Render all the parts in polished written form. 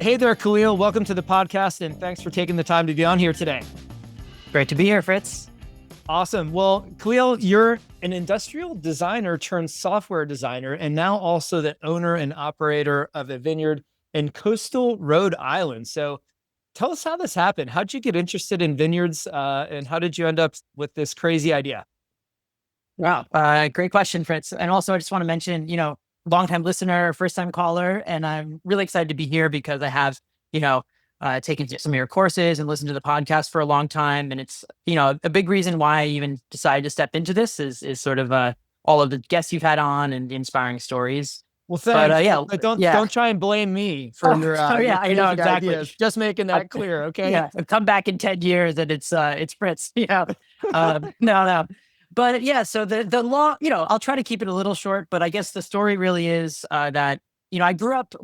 Hey there, Callil. Welcome to the podcast, and thanks for taking the time to be on here today. Great to be here, Fritz. Awesome. Well, Callil, you're an industrial designer turned software designer, and now also the owner and operator of a vineyard in coastal Rhode Island. So tell us how this happened. How'd you get interested in vineyards, and how did you end up with this crazy idea? Wow. Great question, Fritz. And also, I just want to mention, longtime listener, first time caller, and I'm really excited to be here because I have, taken some of your courses and listened to the podcast for a long time. And it's, a big reason why I even decided to step into this is sort of all of the guests you've had on and the inspiring stories. Well, thanks. But Don't try and blame me for your I know crazy exactly. ideas. Just making that clear, okay? Yeah, I've come back in 10 years and it's Fritz. No. But yeah, so the law, I'll try to keep it a little short, but I guess the story really is that, I grew up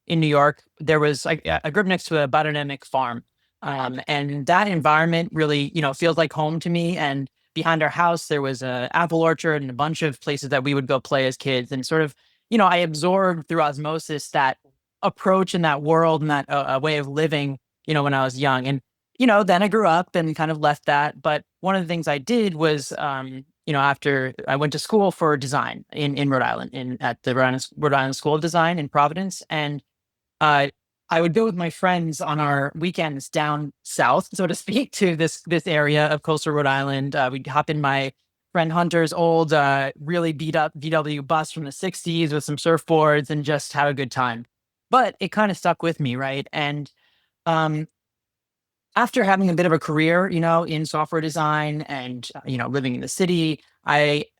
in New York. There was, I grew up next to a biodynamic farm. And that environment really, feels like home to me. And behind our house, there was a apple orchard and a bunch of places that we would go play as kids. And sort of, I absorbed through osmosis that approach and that world and that way of living, when I was young. And then I grew up and kind of left that. But one of the things I did was, after I went to school for design in Rhode Island, at the Rhode Island School of Design in Providence. And I would go with my friends on our weekends down south, so to speak, to this area of coastal Rhode Island. We'd hop in my friend Hunter's old, really beat up VW bus from the 60s with some surfboards and just have a good time. But it kind of stuck with me, right? And after having a bit of a career, in software design and, living in the city,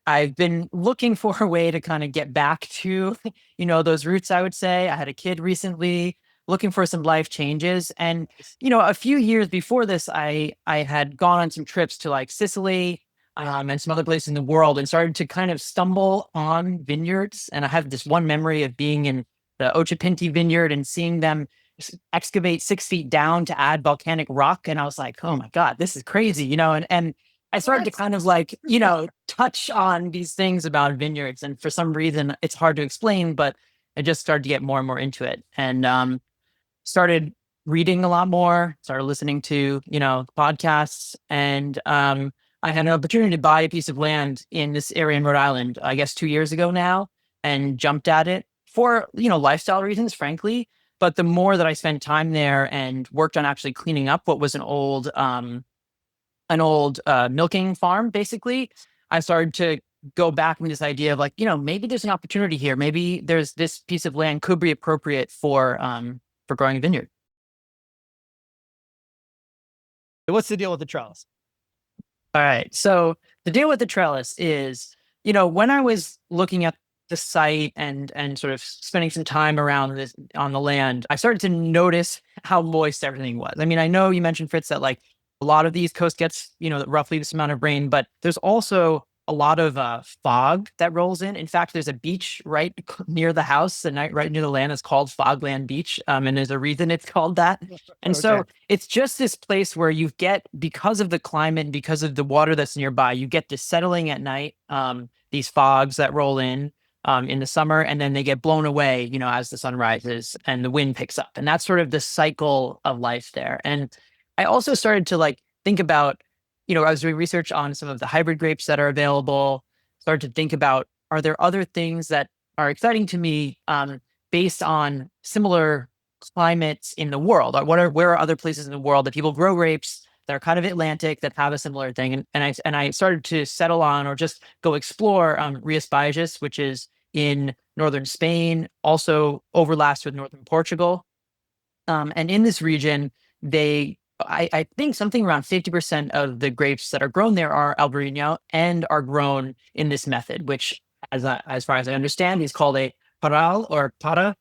I've been looking for a way to kind of get back to, those roots, I would say. I had a kid recently, looking for some life changes. And, a few years before this, I had gone on some trips to like Sicily, and some other places in the world and started to kind of stumble on vineyards. And I have this one memory of being in the Ochapinti vineyard and seeing them excavate 6 feet down to add volcanic rock. And I was like, oh my God, this is crazy, and I started to kind of like, touch on these things about vineyards. And for some reason, it's hard to explain, but I just started to get more and more into it and started reading a lot more, started listening to, podcasts. And I had an opportunity to buy a piece of land in this area in Rhode Island, I guess 2 years ago now, and jumped at it for, lifestyle reasons, frankly. But the more that I spent time there and worked on actually cleaning up what was an old milking farm, basically, I started to go back with this idea of like, maybe there's an opportunity here. Maybe there's this piece of land could be appropriate for growing a vineyard. What's the deal with the trellis? All right. So the deal with the trellis is, when I was looking at the site and sort of spending some time around this on the land, I started to notice how moist everything was. I mean, I know you mentioned, Fritz, that like a lot of the East Coast gets, roughly this amount of rain, but there's also a lot of fog that rolls in. In fact, there's a beach right near the house and right near the land. It's called Fogland Beach. And there's a reason it's called that. And so it's just this place where you get, because of the climate and because of the water that's nearby, you get this settling at night, these fogs that roll in the summer, and then they get blown away, as the sun rises and the wind picks up. And that's sort of the cycle of life there. And I also started to like think about, I was doing research on some of the hybrid grapes that are available, started to think about, are there other things that are exciting to me based on similar climates in the world? Where are other places in the world that people grow grapes that are kind of Atlantic that have a similar thing? And I started to settle on or just go explore Rías Baixas, which is in northern Spain, also overlaps with northern Portugal. And in this region, I think something around 50% of the grapes that are grown there are Albarino and are grown in this method, which, as far as I understand, is called a paral or para,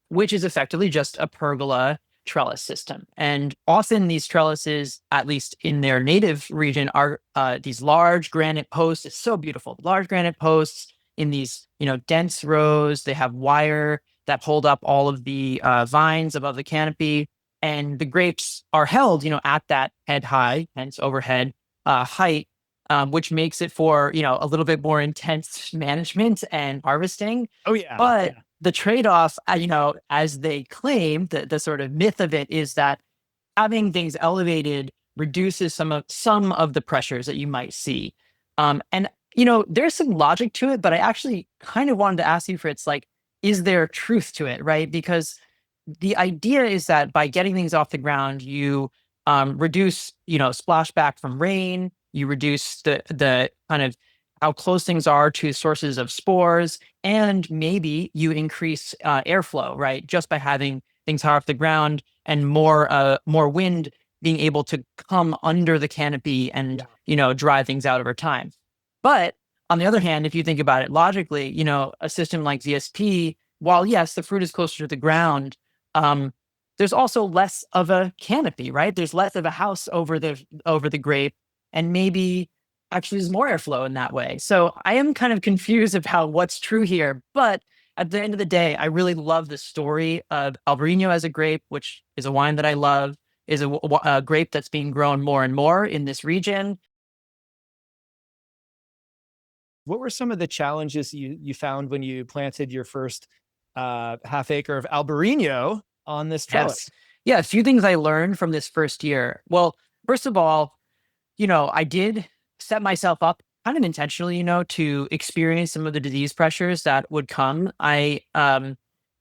which is effectively just a pergola trellis system. And often these trellises, at least in their native region, are these large granite posts. It's so beautiful. Large granite posts in these, dense rows. They have wire that hold up all of the vines above the canopy. And the grapes are held, at that head high, hence overhead height, which makes it for, a little bit more intense management and harvesting. Oh, yeah. But the trade-off, as they claim, the sort of myth of it is that having things elevated reduces some of the pressures that you might see. And there's some logic to it, but I actually kind of wanted to ask you, Fritz, like, is there truth to it, right? Because the idea is that by getting things off the ground, you reduce, splashback from rain, you reduce the kind of how close things are to sources of spores, and maybe you increase airflow, right? Just by having things higher off the ground and more wind being able to come under the canopy and dry things out over time. But on the other hand, if you think about it logically, a system like VSP, while yes, the fruit is closer to the ground, um, there's also less of a canopy, right? There's less of a house over the grape, and maybe actually there's more airflow in that way. So I am kind of confused about what's true here, but at the end of the day, I really love the story of Albarino as a grape, which is a wine that I love, is a grape that's being grown more and more in this region. What were some of the challenges you found when you planted your first half acre of Albarino on this Yes. trellis? Yeah, a few things I learned from this first year. Well, first of all, I did set myself up kind of intentionally, to experience some of the disease pressures that would come. I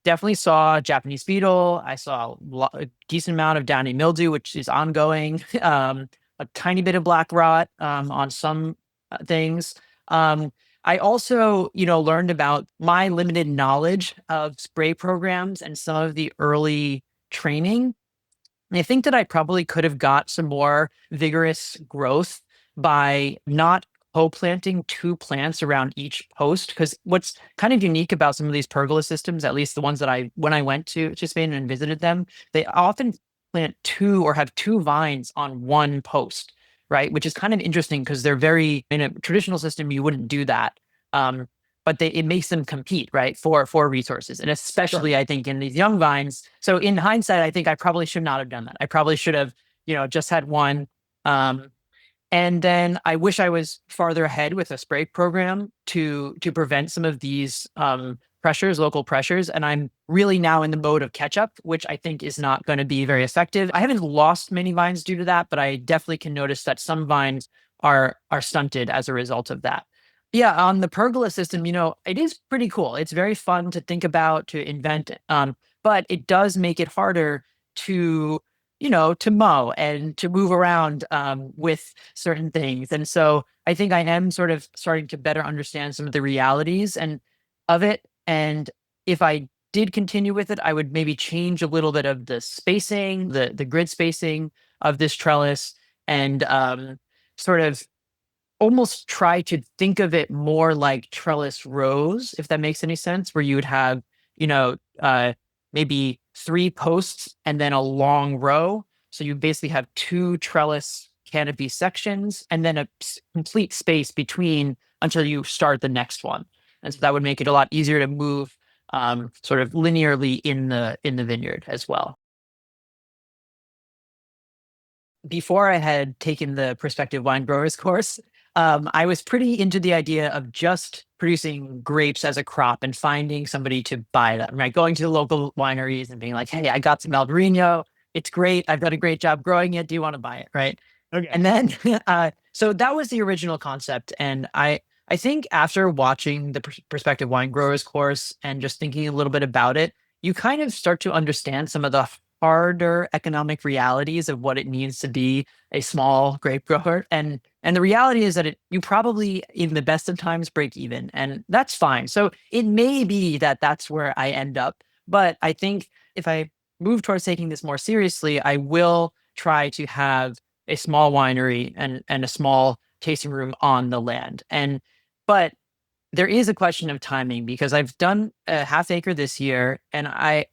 definitely saw Japanese beetle. I saw a decent amount of downy mildew, which is ongoing. A tiny bit of black rot on some things. Um, I also, learned about my limited knowledge of spray programs and some of the early training. And I think that I probably could have got some more vigorous growth by not co-planting two plants around each post. Because what's kind of unique about some of these pergola systems, at least the ones that when I went to Spain and visited them, they often plant two or have two vines on one post, right? Which is kind of interesting because they're in a traditional system, you wouldn't do that. Um, but it makes them compete, right, for resources, and Sure. especially I think in these young vines. So in hindsight, I think I probably should not have done that. I probably should have, just had one. Um, and then I wish I was farther ahead with a spray program to prevent some of these pressures, local pressures. And I'm really now in the mode of catch up, which I think is not going to be very effective. I haven't lost many vines due to that, but I definitely can notice that some vines are stunted as a result of that. Yeah, on the pergola system, it is pretty cool. It's very fun to think about, to invent, but it does make it harder to to mow and to move around with certain things. And so I think I am sort of starting to better understand some of the realities and of it. And if I did continue with it, I would maybe change a little bit of the spacing, the grid spacing of this trellis, and sort of almost try to think of it more like trellis rows, if that makes any sense, where you would have, you know, uh, maybe three posts and then a long row. So you basically have two trellis canopy sections and then a complete space between until you start the next one. And so that would make it a lot easier to move sort of linearly in the vineyard as well. Before I had taken the prospective wine growers course, I was pretty into the idea of just producing grapes as a crop and finding somebody to buy them, right? Going to the local wineries and being like, hey, I got some Albarino. It's great. I've done a great job growing it. Do you want to buy it? Right. Okay. And then, so that was the original concept. And I think after watching the prospective wine growers course and just thinking a little bit about it, you kind of start to understand some of the harder economic realities of what it means to be a small grape grower. And the reality is that you probably, in the best of times, break even, and that's fine. So it may be that that's where I end up. But I think if I move towards taking this more seriously, I will try to have a small winery and a small tasting room on the land. But there is a question of timing because I've done a half acre this year, and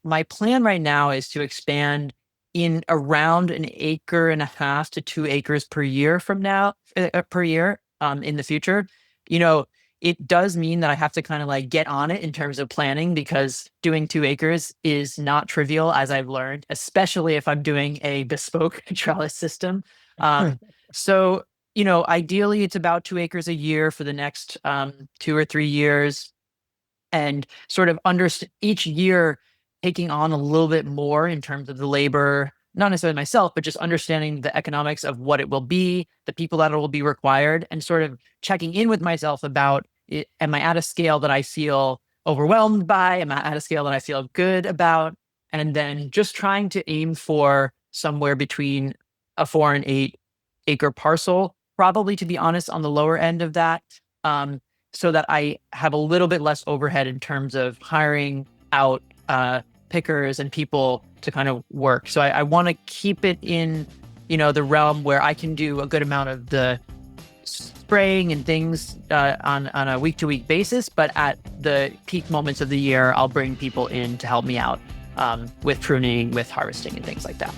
my plan right now is to expand in around an acre and a half to 2 acres per year from now, per year, in the future. You know, it does mean that I have to kind of like get on it in terms of planning, because doing 2 acres is not trivial, as I've learned, especially if I'm doing a bespoke trellis system. Um, so ideally it's about 2 acres a year for the next 2 or 3 years. and sort of each year taking on a little bit more in terms of the labor, not necessarily myself, but just understanding the economics of what it will be, the people that will be required, and sort of checking in with myself about it. Am I at a scale that I feel overwhelmed by? Am I at a scale that I feel good about? And then just trying to aim for somewhere between a 4 and 8 acre parcel, probably, to be honest, on the lower end of that, so that I have a little bit less overhead in terms of hiring out pickers and people to kind of work. So I want to keep it in, the realm where I can do a good amount of the spraying and things on a week-to-week basis, but at the peak moments of the year, I'll bring people in to help me out with pruning, with harvesting, and things like that.